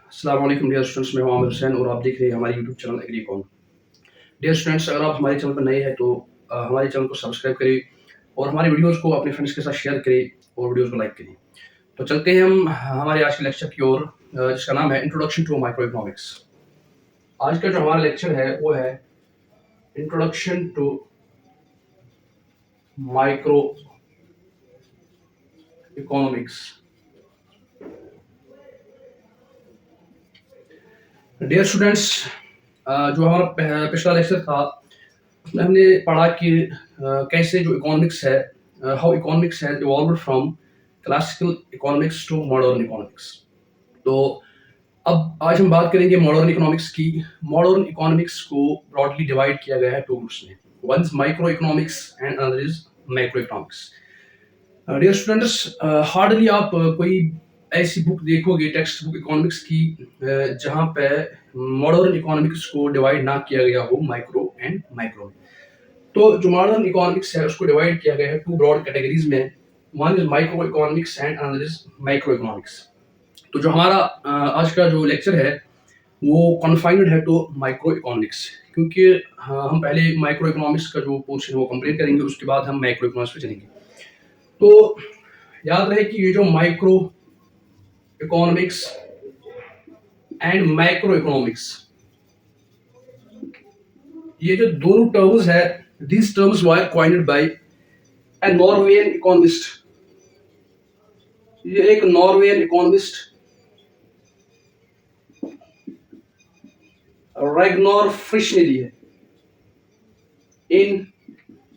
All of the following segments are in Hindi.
अस्सलाम वालेकुम डियर स्टूडेंट्स, मैं हूं आमिर हुसैन और आप देख रहे हैं हमारे यूट्यूब चैनल एग्रीकॉम। डियर स्टूडेंट्स, अगर आप हमारे चैनल पर नए हैं तो हमारे चैनल को सब्सक्राइब करें और हमारे वीडियोस को अपने फ्रेंड्स के साथ शेयर करें और वीडियोस को लाइक करें। तो चलते हैं हम हमारे आज के लेक्चर की ओर, जिसका नाम है इंट्रोडक्शन टू माइक्रो इकोनॉमिक्स। आज का जो हमारा लेक्चर है वो है introduction to micro economics. Dear students, जो हमारा पिछला लेक्चर था उसमें हमने पढ़ा कि कैसे जो इकोनॉमिक्स है, how economics has evolved from classical economics to modern economics. तो अब आज हम बात करेंगे मॉडर्न इकोनॉमिक्स की। मॉडर्न इकोनॉमिक्स को ब्रॉडली डिवाइड किया गया है टू ग्रुप्स में, one is micro economics and another is macro economics. Dear students, hardly आप कोई ऐसी बुक देखोगे, टेक्स्ट बुक इकोनॉमिक्स की, जहाँ पे मॉडर्न इकोनॉमिक्स को डिवाइड ना किया गया हो माइक्रो एंड माइक्रो में। तो जो मॉडर्न इकोनॉमिक्स है उसको डिवाइड किया गया है टू ब्रॉड कैटेगरीज में, one is micro economics and another is micro economics. तो जो हमारा आज का जो लेक्चर है वो कॉन्फाइंड है टू माइक्रो इकोनॉमिक्स, क्योंकि हम पहले माइक्रो इकोनॉमिक्स का जो पोर्शन है वो कंप्लीट करेंगे, उसके बाद हम माइक्रो इकोनॉमिक्स पे चलेंगे। तो याद रहे कि ये जो micro economics and micro economics, ये जो दोनों टर्म्स है, these terms were coined by a Norwegian economist। ये एक नॉर्वेजियन इकोनॉमिस्ट रैग्नार फ्रिश ने दी है इन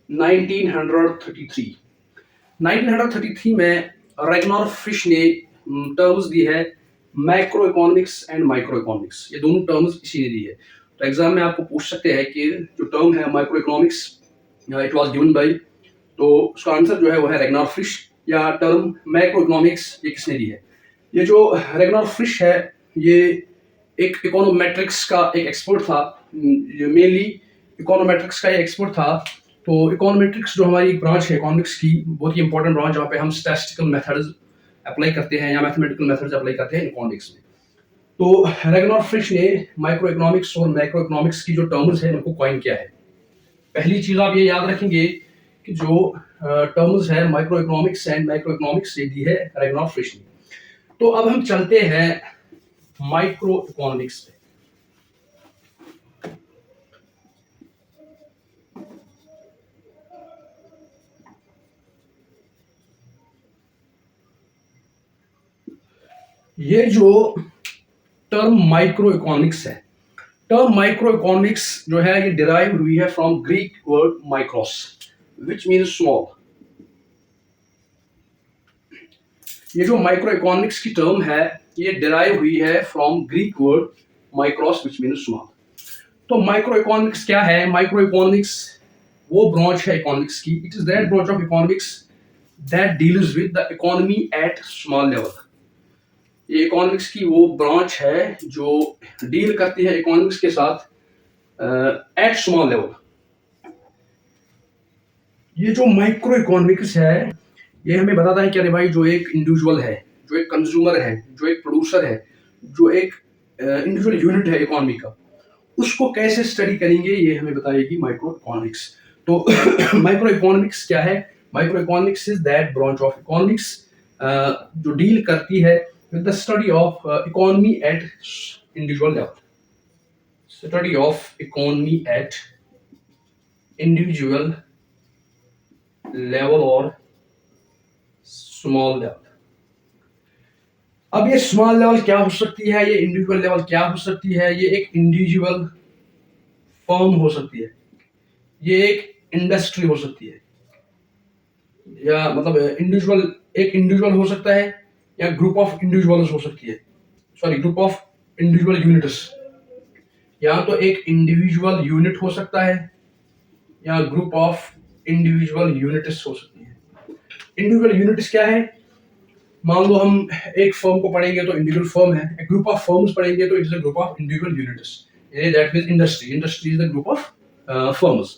1933। 1933 में रैग्नार फ्रिश ने टर्म्स दी है macro economics and micro economics. ये दोनों टर्म्स इसी ने दी है। तो एग्जाम में आपको पूछ सकते हैं कि जो टर्म है micro economics, it was given by, तो उसका आंसर जो है वो है रैग्नार फ्रिश। या टर्म मैक्रो इकोनॉमिक्स ये किसने दी है? ये जो रैग्नार फ्रिश है ये एक इकोनोमेट्रिक्स का एक एक्सपर्ट था, मेनली इकोनोमेट्रिक्स का ये एक्सपर्ट था। तो इकोनोमेट्रिक्स जो हमारी एक ब्रांच है इकोनॉमिक्स की, बहुत ही इंपॉर्टेंट ब्रांच, जहाँ पे हम स्टैटिस्टिकल मेथड्स अप्लाई करते हैं या मैथमेटिकल मेथड्स अप्लाई करते हैं इकोनॉमिक्स में। तो रैग्नार फ्रिश ने माइक्रो इकोनॉमिक्स और मैक्रो इकोनॉमिक्स की जो टर्म्स है उनको कॉइन किया है। पहली चीज आप ये याद रखेंगे कि जो टर्म्स है micro economics and macro economics से दी है रैग्नार फ्रिश ने। तो अब हम चलते हैं माइक्रो इकोनॉमिक्स पे। ये जो टर्म माइक्रो इकोनॉमिक्स है, टर्म माइक्रो इकोनॉमिक्स जो है ये डिराइव हुई है from Greek word micros which means small. ये जो माइक्रो इकोनॉमिक्स की टर्म है ये डिराइव हुई है from Greek word micros which means small. तो माइक्रो इकोनॉमिक्स क्या है? माइक्रो इकोनॉमिक्स वो ब्रांच है इकोनॉमिक्स की, it is that branch of economics that deals with the economy at small level. ये इकोनॉमिक्स की वो ब्रांच है जो डील करती है इकोनॉमिक्स के साथ एट स्मॉल लेवल। ये जो माइक्रो इकोनॉमिक्स है ये हमें बताता है कि अरे भाई, जो एक इंडिविजुअल है, जो एक कंज्यूमर है, जो एक प्रोड्यूसर है, जो एक इंडिविजुअल यूनिट है इकोनॉमी का, उसको कैसे स्टडी करेंगे ये हमें बताएगी माइक्रो इकोनॉमिक्स। तो माइक्रो इकोनॉमिक्स क्या है? Micro economics is that branch of economics जो डील करती है with the study of economy at individual level. Study of economy at individual level or small level. अब ये स्मॉल लेवल क्या हो सकती है, ये इंडिविजुअल लेवल क्या हो सकती है? ये एक इंडिविजुअल फर्म हो सकती है, ये एक इंडस्ट्री हो सकती है, या मतलब इंडिविजुअल, एक इंडिविजुअल हो सकता है या ग्रुप ऑफ इंडिविजुअल्स हो सकती है, sorry group of individual units. या तो एक इंडिविजुअल यूनिट हो सकता है या ग्रुप ऑफ इंडिविजुअल यूनिट्स हो सकती है। इंडिविजुअल यूनिट्स क्या है? मान लो हम एक फर्म को पढ़ेंगे तो इंडिविजुअल फर्म है, एक ग्रुप ऑफ फर्म्स पढ़ेंगे तो it is a group of individual units, that means industry, industry is the group of firms.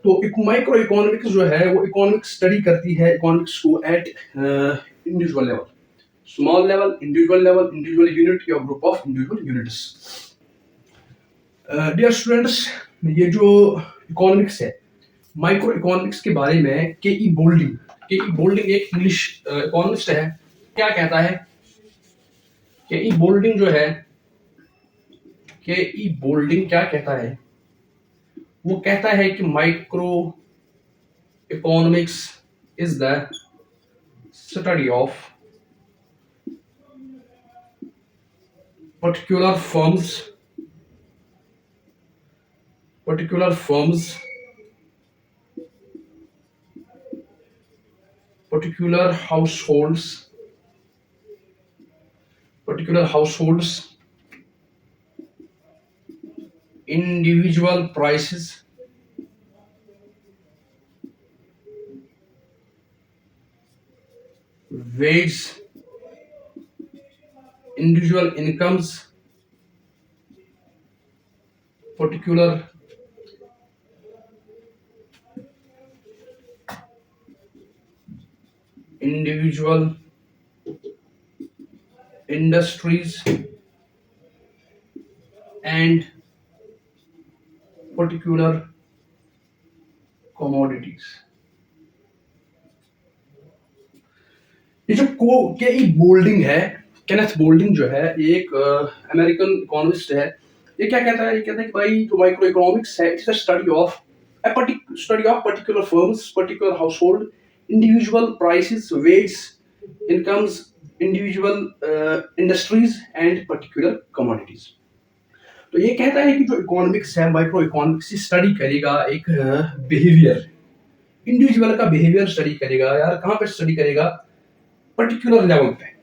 तो एक माइक्रो इकोनॉमिक्स जो है वो इकोनॉमिक्स स्टडी करती है इकोनॉमिक्स को at individual level. Small level, individual unit या group of individual units. Dear students, ये जो इकोनॉमिक्स है, माइक्रो इकोनॉमिक्स के बारे में के ई बोल्डिंग एक इंग्लिश इकोनॉमिस्ट है, क्या कहता है? के ई बोल्डिंग जो है, के ई बोल्डिंग क्या कहता है? वो कहता है कि micro economics is the study of particular firms, particular firms, particular households, individual prices, wage, individual incomes, particular individual industries and particular commodities। ये जो के ई बोल्डिंग है, केनेथ बोल्डिंग जो है, ये एक अमेरिकन इकोनॉमिस्ट है। ये क्या कहता है? ये कहता है कि भाई जो माइक्रो इकोनॉमिक्स है, it's a study of particular firms, particular household, individual prices, wage, incomes, individual industries and particular commodities. तो ये कहता है कि जो इकोनॉमिक्स है, माइक्रो इकोनॉमिक्स स्टडी करेगा एक बिहेवियर, इंडिविजुअल का बिहेवियर स्टडी करेगा। यार कहाँ पे स्टडी करेगा? पर्टिकुलर लेवल पे।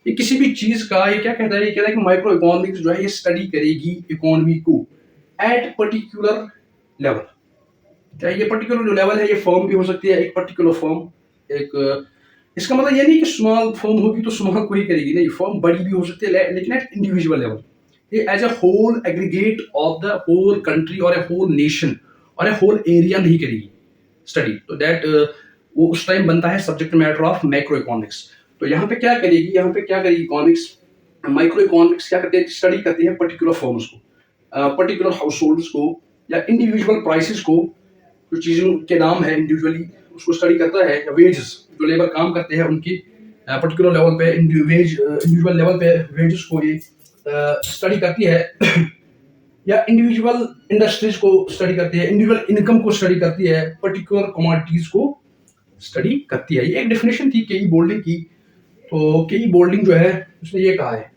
ये किसी भी चीज का, ये क्या कहता है? ये कहता है कि माइक्रो इकोनॉमिक्स जो है ये स्टडी करेगी इकोनॉमी को एट पर्टिकुलर लेवल। क्या ये पर्टिकुलर जो लेवल है, ये फर्म भी हो सकती है, एक पर्टिकुलर फर्म, एक इसका मतलब ये नहीं कि स्मॉल फर्म होगी तो स्मॉल को ही करेगी, नहीं, फर्म बड़ी भी हो सकती है, लेकिन एट इंडिविजुअल लेवल। ये as a whole aggregate of the whole country और ए होल नेशन और ए होल एरिया नहीं करेगी स्टडी। तो दैट वो उस टाइम बनता है subject matter of micro economics. तो यहाँ पे क्या करेगी? यहाँ पे क्या करेगी इकोनॉमिक्स? माइक्रो इकोनॉमिक्स क्या करती है? स्टडी करती है पर्टिकुलर फर्म्स को, पर्टिकुलर हाउसहोल्ड्स को या इंडिविजुअल प्राइसेस को, जो चीजों के दाम है इंडिविजुअली उसको स्टडी करता है, या वेजेस, जो लेबर काम करते हैं उनकी पर्टिकुलर लेवल पे, इंडिविजुअल लेवल पे वेजेस को ये स्टडी करती है या इंडिविजुअल इंडस्ट्रीज को स्टडी करती है, इंडिविजुअल इनकम को स्टडी करती है, पर्टिकुलर कमोडिटीज को स्टडी करती है। ये एक डेफिनेशन थी के ई बोल्डिंग की। तो के ई बोल्डिंग जो है उसने ये कहा है,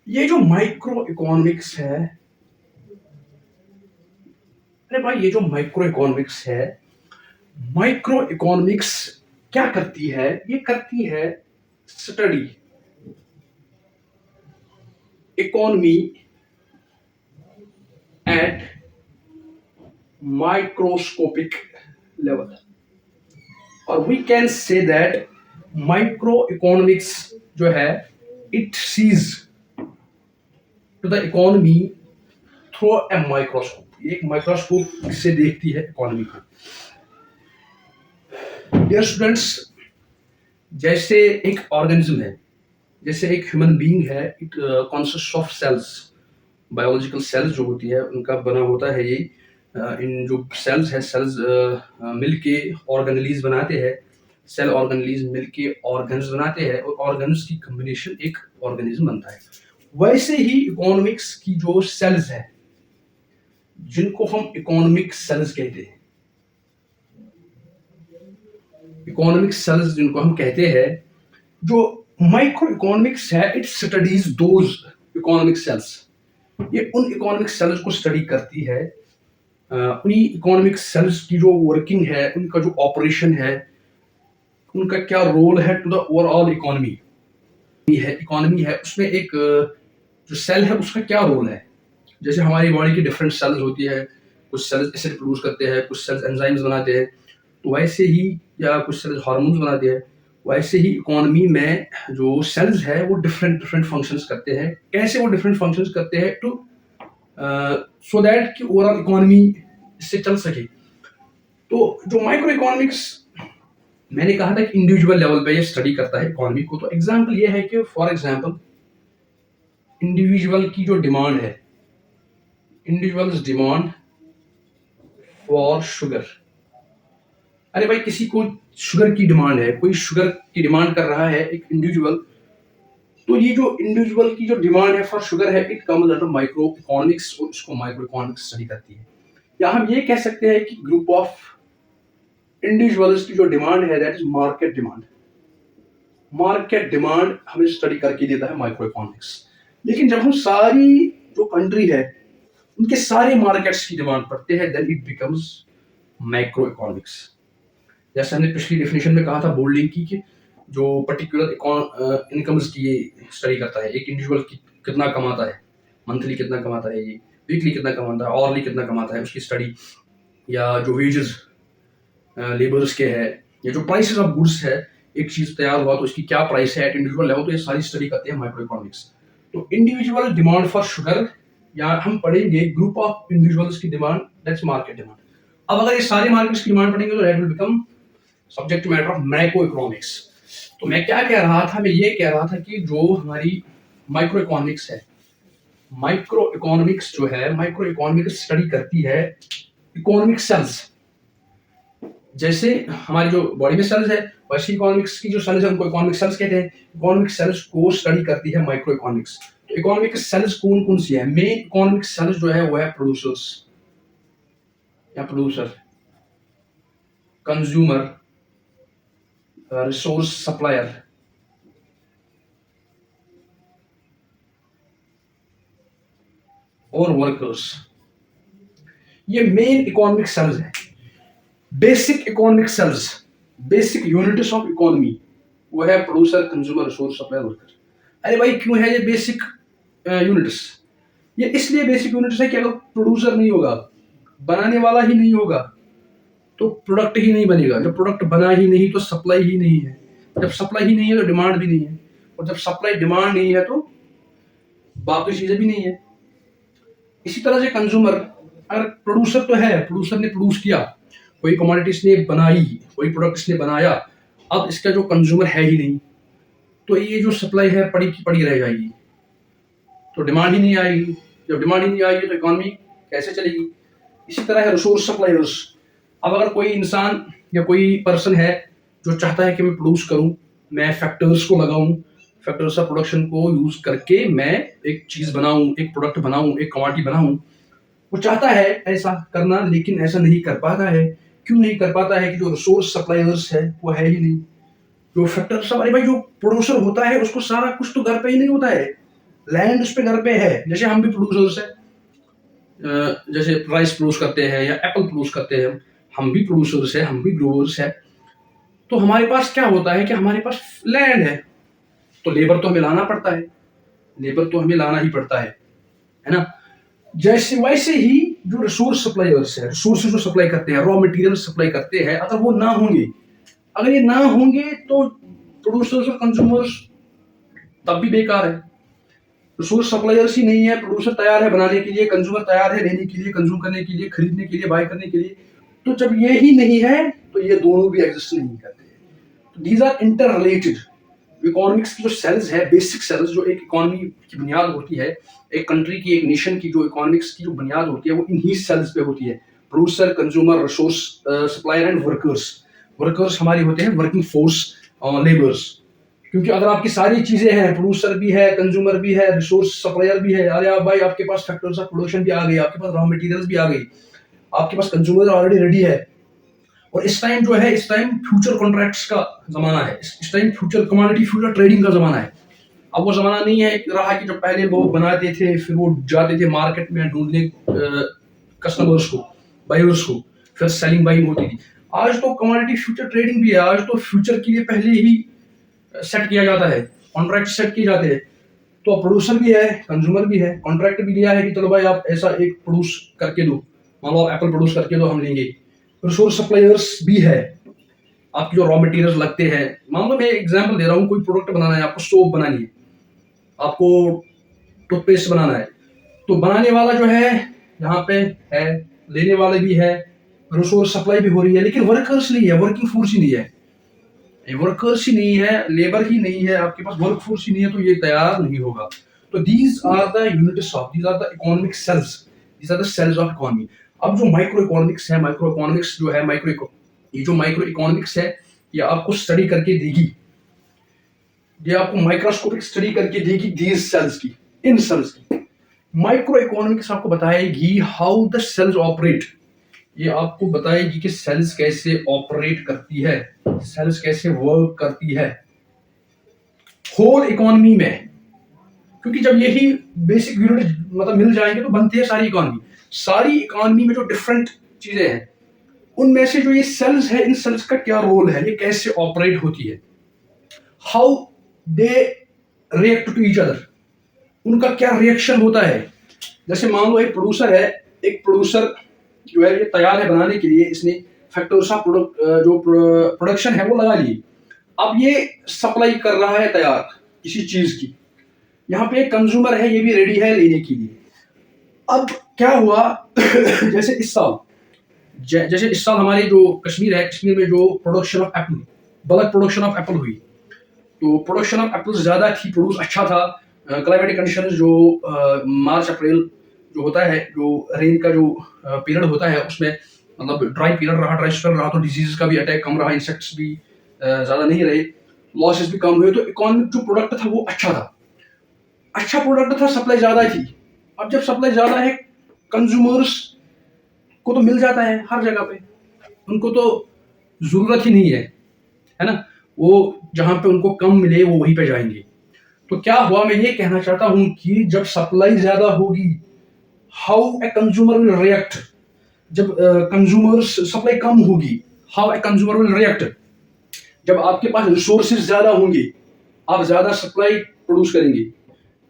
ये जो माइक्रो इकोनॉमिक्स है, अरे भाई ये जो माइक्रो इकोनॉमिक्स है, माइक्रो इकोनॉमिक्स क्या करती है? ये करती है study economy at microscopic level, और we can say that micro economics जो है it sees to the economy through a microscope. एक माइक्रोस्कोप से देखती है इकोनॉमी को। डियर स्टूडेंट्स, जैसे एक ऑर्गेनिज्म है, जैसे एक ह्यूमन बीइंग है, it consist of cells, biological cells जो होती है उनका बना होता है ये। इन जो सेल्स है, सेल्स मिलके ऑर्गेनेलीज बनाते हैं, सेल ऑर्गेनेलीज मिलके ऑर्गन्स बनाते हैं, और ऑर्गन्स की कॉम्बिनेशन एक ऑर्गेनिज्म बनता है। वैसे ही इकोनॉमिक्स की जो सेल्स है, जिनको हम इकोनॉमिक सेल्स कहते हैं, इकोनॉमिक सेल्स जिनको हम कहते हैं, जो माइक्रो इकोनॉमिक्स है, it studies those economic cells. ये उन इकोनॉमिक सेल्स को स्टडी करती है, उन्हीं इकोनॉमिक सेल्स की जो वर्किंग है, उनका जो ऑपरेशन है, उनका क्या रोल है टू द ओवरऑल इकोनॉमी है, उसमें एक जो सेल है उसका क्या रोल है। जैसे हमारी बॉडी की डिफरेंट सेल्स होती है, कुछ सेल्स एसिड प्रोड्यूस करते हैं, कुछ सेल्स एंजाइम्स बनाते हैं, तो वैसे ही, या कुछ सेल्स हार्मोन्स बनाते हैं, वैसे ही इकोनॉमी में जो सेल्स है वो डिफरेंट डिफरेंट फंक्शंस करते हैं। कैसे वो डिफरेंट फंक्शंस करते हैं टू सो दैट कि ओवरऑल इकोनॉमी इससे चल सके। तो जो माइक्रो इकोनॉमिक्स मैंने कहा था कि इंडिविजुअल लेवल पे ये स्टडी करता है इकोनॉमी को। तो एग्जांपल ये है कि फॉर एग्जांपल इंडिविजुअल की जो डिमांड है, इंडिविजुअल्स डिमांड फॉर शुगर। अरे भाई किसी को शुगर की डिमांड है, कोई शुगर की डिमांड कर रहा है एक इंडिविजुअल, तो ये जो इंडिविजुअल की जो डिमांड है फॉर शुगर है, it comes under micro economics, और इसको माइक्रो इकोनॉमिक्स स्टडी करती है। या हम ये कह सकते हैं कि ग्रुप ऑफ इंडिविजुअल्स की जो डिमांड है that is market demand. Market demand हमें स्टडी करके देता है माइक्रो इकोनॉमिक्स। लेकिन जब हम सारी जो कंट्री है उनके सारे मार्केट्स की डिमांड पढ़ते हैं then it becomes macro economics. जैसे हमने पिछली डेफिनेशन में कहा था बोल्डिंग की कि जो पर्टिकुलर इनकम्स की ये स्टडी करता है, एक इंडिविजुअल कितना कमाता है, मंथली कितना कमाता है, ये वीकली कितना कमाता है, ऑरली कितना कमाता है, उसकी स्टडी। या जो वेजेस लेबर्स के है, या जो प्राइसेस ऑफ गुड्स है, एक चीज तैयार हुआ तो उसकी क्या प्राइस है एट इंडिविजुअल लेवल, तो ये सारी स्टडी करते हैं माइक्रो इकोनॉमिक्स। तो इंडिविजुअल डिमांड फॉर शुगर, या हम पढ़ेंगे ग्रुप ऑफ इंडिविजुअल्स की डिमांड दैट्स मार्केट डिमांड। अब अगर ये सारे मार्केट्स की डिमांड पढ़ेंगे तो that will become subject matter of macro economics. तो मैं क्या कह रहा था, मैं ये कह रहा था कि जो हमारी माइक्रो इकोनॉमिक्स है, माइक्रो इकोनॉमिक्स जो है, माइक्रो इकोनॉमिक्स स्टडी करती है इकोनॉमिक सेल्स। जैसे हमारी जो बॉडी में सेल्स है, वैसे इकोनॉमिक्स की जो सेल्स है उनको इकोनॉमिक सेल्स कहते हैं। इकोनॉमिक सेल्स को स्टडी करती है माइक्रो इकोनॉमिक्स। तो इकोनॉमिक सेल्स कौन कौन सी है? मेन इकोनॉमिक सेल्स जो है वो है प्रोड्यूसर्स या प्रोड्यूसर, कंज्यूमर, रिसोर्स सप्लायर, और वर्कर्स। ये मेन इकोनॉमिक सेल्स है। Basic economic cells, basic units of economy वो है producer, consumer, resource supplier, worker. अरे भाई क्यों है ये बेसिक यूनिट्स? ये इसलिए बेसिक यूनिट्स है कि अगर प्रोड्यूसर नहीं होगा, बनाने वाला ही नहीं होगा, तो प्रोडक्ट ही नहीं बनेगा। जब प्रोडक्ट बना ही नहीं तो सप्लाई ही नहीं है, जब सप्लाई ही नहीं है तो डिमांड भी नहीं है, और जब सप्लाई डिमांड नहीं है तो बाकी चीजें भी नहीं है। इसी तरह से कंज्यूमर, अगर प्रोड्यूसर तो है, प्रोड्यूसर ने प्रोड्यूस किया, कोई कमोडिटी इसने बनाई, कोई प्रोडक्ट इसने बनाया, अब इसका जो कंज्यूमर है ही नहीं, तो ये जो सप्लाई है पड़ी की पड़ी रह जाएगी, तो डिमांड ही नहीं आएगी। जब डिमांड ही नहीं आएगी तो इकोनॉमी कैसे चलेगी? इसी तरह है रिसोर्स सप्लायर्स। अब अगर कोई इंसान या कोई पर्सन है जो चाहता है कि मैं प्रोड्यूस करूं, मैं फैक्टर्स को लगाऊं, फैक्टर्स ऑफ प्रोडक्शन को यूज करके मैं एक चीज बनाऊं, एक प्रोडक्ट बनाऊं, एक कमोडिटी बनाऊं, वो चाहता है ऐसा करना, लेकिन ऐसा नहीं कर पाता है। क्यों नहीं कर पाता है? कि जो रिसोर्स सप्लायर्स है वो है ही नहीं। जो फैक्टर्स, अरे भाई जो प्रोड्यूसर होता है उसको सारा कुछ तो घर पे ही नहीं होता है, लैंड उस पे घर पे है। जैसे हम भी प्रोड्यूसर्स है, जैसे राइस प्रोड्यूस करते हैं या एप्पल प्रोड्यूस करते हैं, हम भी प्रोड्यूसर्स है, हम भी ग्रोवर्स है। तो हमारे पास क्या होता है कि हमारे पास लैंड है, तो लेबर तो हमें लाना पड़ता है, लेबर तो हमें लाना ही पड़ता है ना। जैसे वैसे ही जो रिसोर्स सप्लायर्स है, रिसोर्सेज जो सप्लाई करते हैं, रॉ मटेरियल सप्लाई करते हैं, अगर वो ना होंगे, अगर ये ना होंगे तो प्रोड्यूसर्स और कंज्यूमर्स तब भी बेकार है। रिसोर्स सप्लायर्स ही नहीं है, प्रोड्यूसर तैयार है बनाने के लिए, कंज्यूमर तैयार है लेने के लिए, कंज्यूम करने के लिए, खरीदने के लिए, बाय करने के लिए। तो जब ये ही नहीं है तो ये दोनों भी एग्जिस्ट नहीं करते। तो these are interrelated. Economics की जो सेल्स है, बेसिक सेल्स, जो एक इकोनॉमी की बुनियाद होती है, एक कंट्री की, एक नेशन की जो इकोनॉमिक्स की जो बुनियाद होती है वो इन्हीं सेल्स पे होती है। Producer, consumer, resource supplier and workers. Workers हमारी होते हैं वर्किंग फोर्स, लेबर्स। क्योंकि अगर आपकी सारी चीजें हैं, प्रोड्यूसर भी है, कंज्यूमर भी है, रिसोर्स सप्लायर भी है, अरे आप भाई आपके पास फैक्टर्स ऑफ प्रोडक्शन भी आ गई, आपके पास रॉ मटेरियल्स भी आ गई, आपके पास कंज्यूमर ऑलरेडी रेडी है। और इस टाइम जो है, इस टाइम फ्यूचर कॉन्ट्रैक्ट्स का जमाना है, इस time future commodity future trading का जमाना है। अब वो जमाना नहीं है रहा कि जब पहले लोग बनाते थे फिर वो जाते थे मार्केट में ढूंढने कस्टमर्स को, बायर्स को, फिर सेलिंग बाइंग होती थी। आज तो कमोडिटी फ्यूचर ट्रेडिंग भी है। आज तो फ्यूचर के लिए पहले ही सेट किया जाता है, कॉन्ट्रैक्ट सेट किए जाते हैं। तो प्रोड्यूसर भी है, कंज्यूमर भी है, कॉन्ट्रैक्ट भी लिया है कि चलो भाई आप ऐसा एक प्रोड्यूस करके दो, मान लो एप्पल प्रोड्यूस करके दो, हम लेंगे। रिसोर्स सप्लायर्स भी है, आपकी जो रॉ मटेरियल्स लगते हैं, मान लो मैं एग्जांपल दे रहा हूँ, कोई प्रोडक्ट बनाना है, आपको सोप बनानी है, आपको टूथपेस्ट बनाना है, तो बनाने वाला जो है यहाँ पे है, लेने वाले भी है, रिसोर्स सप्लाई भी हो रही है, लेकिन वर्कर्स नहीं है, वर्किंग फोर्स ही नहीं है, वर्कर्स ही नहीं है, लेबर ही नहीं है, आपके पास वर्क फोर्स ही नहीं है, तो ये तैयार नहीं होगा। तो these are the units of, these are the economic cells, these are the cells of economy. अब जो माइक्रो इकोनॉमिक्स है, माइक्रो इकोनॉमिक्स जो है, ये जो माइक्रो इकोनॉमिक्स है, ये आपको स्टडी करके देगी, ये आपको माइक्रोस्कोपिक स्टडी करके देगी दीज सेल्स की, इन सेल्स की। माइक्रो इकोनॉमिक्स आपको बताएगी हाउ द सेल्स ऑपरेट, ये आपको बताएगी कि सेल्स कैसे ऑपरेट करती है, सेल्स कैसे वर्क करती है होल इकोनॉमी में। क्योंकि जब यही बेसिक यूनिट मतलब मिल जाएंगे तो बनती है सारी इकोनॉमी। सारी इकोनॉमी में जो डिफरेंट चीजें हैं, उनमें से जो ये सेल्स है, इन सेल्स का क्या रोल है, ये कैसे ऑपरेट होती है, how they react to each other, उनका क्या रिएक्शन होता है। जैसे मान लो एक प्रोड्यूसर है, एक प्रोड्यूसर जो है ये तैयार है बनाने के लिए, इसने फैक्टर्स ऑफ जो प्रोडक्शन है वो लगा लिए, अब ये सप्लाई कर रहा है तैयार किसी चीज की, यहाँ पे एक कंज्यूमर है, ये भी रेडी है लेने के लिए। अब क्या हुआ जैसे इस साल हमारे जो कश्मीर है, कश्मीर में जो production of Apple, bulk production of Apple हुई, तो प्रोडक्शन ऑफ एप्पल ज्यादा थी, प्रोड्यूस अच्छा था, क्लाइमेटिक कंडीशंस जो मार्च अप्रैल जो होता है, जो रेन का जो पीरियड होता है, उसमें मतलब ड्राई पीरियड रहा, ड्राई स्पेल रहा, तो डिजीज का भी अटैक कम रहा, इंसेक्ट्स भी ज्यादा नहीं रहे, लॉसेस भी कम हुए, तो इकोनॉमिक जो प्रोडक्ट था वो अच्छा था, अच्छा प्रोडक्ट था, सप्लाई ज्यादा थी। अब जब सप्लाई ज्यादा है, कंज्यूमर्स को तो मिल जाता है हर जगह पे, उनको तो जरूरत ही नहीं है ना, वो जहां पे उनको कम मिले वो वहीं पे जाएंगे। तो क्या हुआ, मैं ये कहना चाहता हूं कि जब सप्लाई ज्यादा होगी, how a consumer will react, जब कंज्यूमर्स सप्लाई कम होगी, how a consumer will react, जब आपके पास रिसोर्सेज ज्यादा होंगे, आप ज्यादा सप्लाई प्रोड्यूस करेंगे,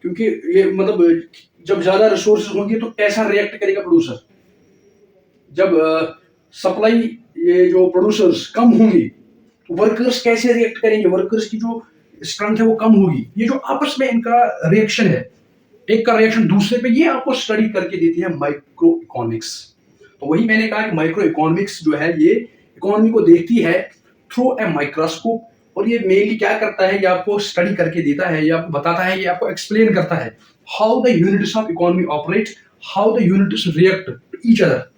क्योंकि ये मतलब जब ज्यादा रिसोर्सेज होंगे तो कैसा रिएक्ट करेगा प्रोड्यूसर, जब सप्लाई ये जो प्रोड्यूसर्स कम होंगे तो वर्कर्स कैसे रिएक्ट करेंगे, वर्कर्स की जो स्ट्रेंथ है वो कम होगी। ये जो आपस में इनका रिएक्शन है, एक का रिएक्शन दूसरे पे, ये आपको स्टडी करके देती है माइक्रो इकोनॉमिक्स। तो वही मैंने कहा कि माइक्रो इकोनॉमिक्स जो है ये इकोनॉमी को देखती है थ्रू ए माइक्रोस्कोप, और ये मेनली क्या करता है, ये आपको स्टडी करके देता है, ये आपको बताता है, ये आपको एक्सप्लेन करता है how the units of economy operate, how the units react to each other,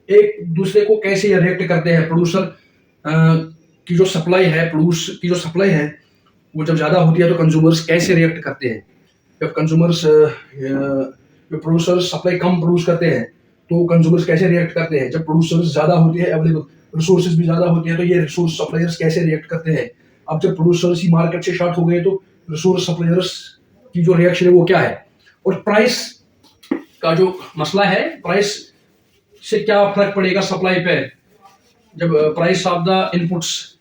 एक दूसरे को कैसे ये रिएक्ट करते हैं। प्रोड्यूसर की जो सप्लाई है, प्रोड्यूस की जो सप्लाई है वो जब ज्यादा होती है तो कंज्यूमर्स कैसे रिएक्ट करते हैं, जब कंज्यूमर्स जो प्रोड्यूसर्स सप्लाई कम प्रोड्यूस करते हैं तो कंज्यूमर्स कैसे रिएक्ट करते हैं, जब प्रोड्यूसर्स ज्यादा होती है, अवेलेबल रिसोर्सेज भी ज्यादा होती है, तो ये रिसोर्स सप्लायर्स कैसे रिएक्ट करते हैं। अब जब प्रोड्यूसर्स ही मार्केट से शॉर्ट हो गए तो रिसोर्स सप्लायर्स की जो रिएक्शन है वो क्या है, और प्राइस का जो मसला है, प्राइस से क्या फर्क पड़ेगा सप्लाई पे, जब प्राइस ऑफ द इनपुट्स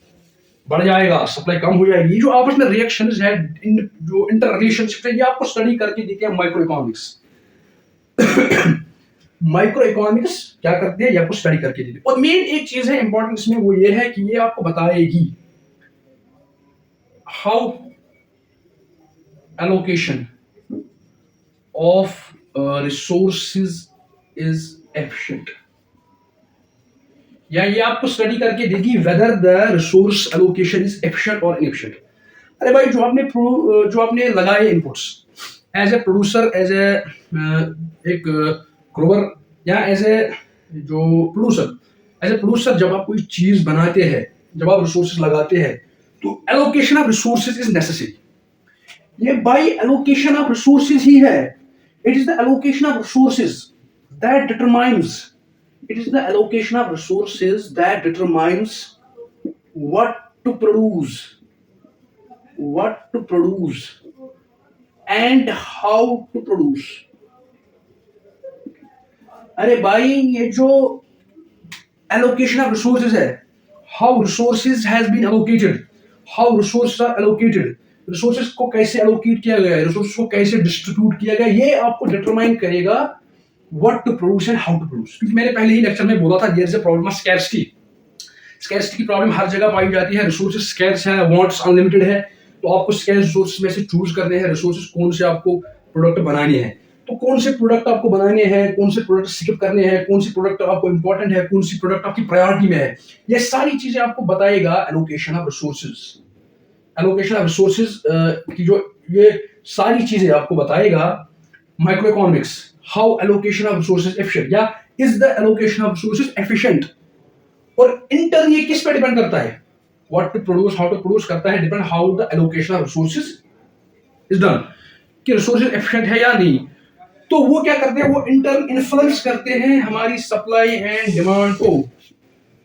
बढ़ जाएगा, सप्लाई कम हो जाएगी। जो आपस में रिएक्शंस है, जो इंटर रिलेशनशिप है, ये आपको स्टडी करके देते हैं माइक्रो इकोनॉमिक्स। माइक्रो इकोनॉमिक्स क्या करती है, ये आपको स्टडी करके देती है। और मेन एक चीज है इंपॉर्टेंट इसमें, वो ये है कि ये आपको बताएगी how allocation of resources is efficient, या ये आपको स्टडी करके देगी whether the resource allocation is efficient और इनएफिशिएंट। अरे भाई, जो आपने लगाए inputs as a producer, as a एक ग्रोवर, या एज ए प्रोड्यूसर जब आप कोई चीज बनाते हैं, जब आप रिसोर्सेज लगाते हैं, तो allocation of resources is necessary. ये बाय एलोकेशन ऑफ रिसोर्सेज ही है, it is the allocation of resources that determines, it is the allocation of resources that determines what to produce and how to produce। अरे भाई, ये जो allocation of resources है, how resources has been allocated, how resources are allocated, resources को कैसे allocate किया गया है, resources को कैसे distribute किया गया, ये आपको determine करेगा what to produce and how to produce। क्योंकि मैंने पहले ही लेक्चर में बोला था, there is a problem of scarcity। Scarcity की प्रॉब्लम हर जगह पाई जाती है, रिसोर्सेज स्कैर्स है, वांट्स अनलिमिटेड है, तो आपको स्कैर्स रिसोर्सेज में से चूज करने हैं रिसोर्सेज कौन से आपको प्रोडक्ट बनाने हैं। तो कौन से प्रोडक्ट आपको बनाने हैं, कौन से प्रोडक्ट स्किप करने हैं, कौन सी प्रोडक्ट आपको इंपॉर्टेंट है, कौन सी प्रोडक्ट आपकी प्रायोरिटी में है, ये सारी चीजें आपको बताएगा allocation of resources. Allocation of resources की जो ये सारी चीजें आपको बताएगा micro economics, how allocation of resources efficient, या is the allocation of resources efficient. और इंटर्न ये किस पे डिपेंड करता है, what to produce, how to produce करता है, depend how the allocation of resources is done, कि रिसोर्सेज एफिशिएंट है या नहीं। तो वो क्या करते हैं, वो इंटर्न इन्फ्लुएंस करते हैं हमारी सप्लाई एंड डिमांड को,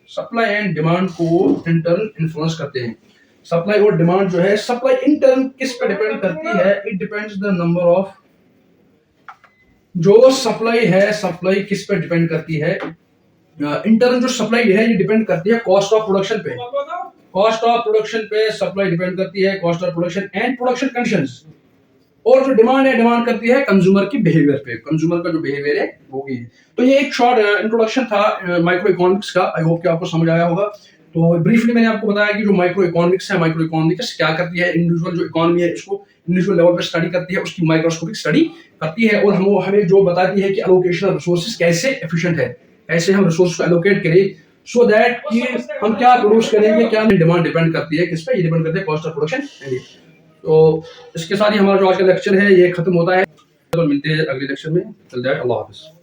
सप्लाई एंड डिमांड को इंटर्न इन्फ्लुएंस करते हैं। सप्लाई और डिमांड जो है, सप्लाई इंटर्न किस पे डिपेंड करती है, it depends the number of, जो सप्लाई है, सप्लाई किस पे डिपेंड करती है, इंटर्न जो सप्लाई है ये डिपेंड करती है कॉस्ट ऑफ प्रोडक्शन पे, कॉस्ट ऑफ प्रोडक्शन पे सप्लाई डिपेंड करती है, cost of production and production conditions. और जो डिमांड है, डिमांड करती है कंज्यूमर की बिहेवियर पे, कंज्यूमर का जो बिहेवियर है वो भी है। तो ये एक शॉर्ट इंट्रोडक्शन था माइक्रो इकोनॉमिक्स का, आई होप कि आपको समझ आया होगा। तो ब्रीफली मैंने आपको बताया कि जो माइक्रो इकोनॉमिक्स है, माइक्रो इकोनॉमिक्स क्या करती है, इंडिविजुअल जो इकोनॉमी है इसको इंडिविजुअल लेवल पे स्टडी करती है, उसकी माइक्रोस्कोपिक स्टडी करती है, और हमें जो बताती है कि एलोकेशन ऑफ रिसोर्सेज कैसे एफिशिएंट है, कैसे हम रिसोर्स को एलोकेट करें, सो दैट कि हम क्या प्रोड्यूस करेंगे, क्या डिमांड डिपेंड करती है किस पे, ये डिपेंड करती है कॉस्ट ऑफ प्रोडक्शन। तो इसके साथ ही हमारा जो आज का लेक्चर है ये खत्म होता है, तो मिलते हैं अगले लेक्चर में। टिल दैट, अल्लाह हाफिज़।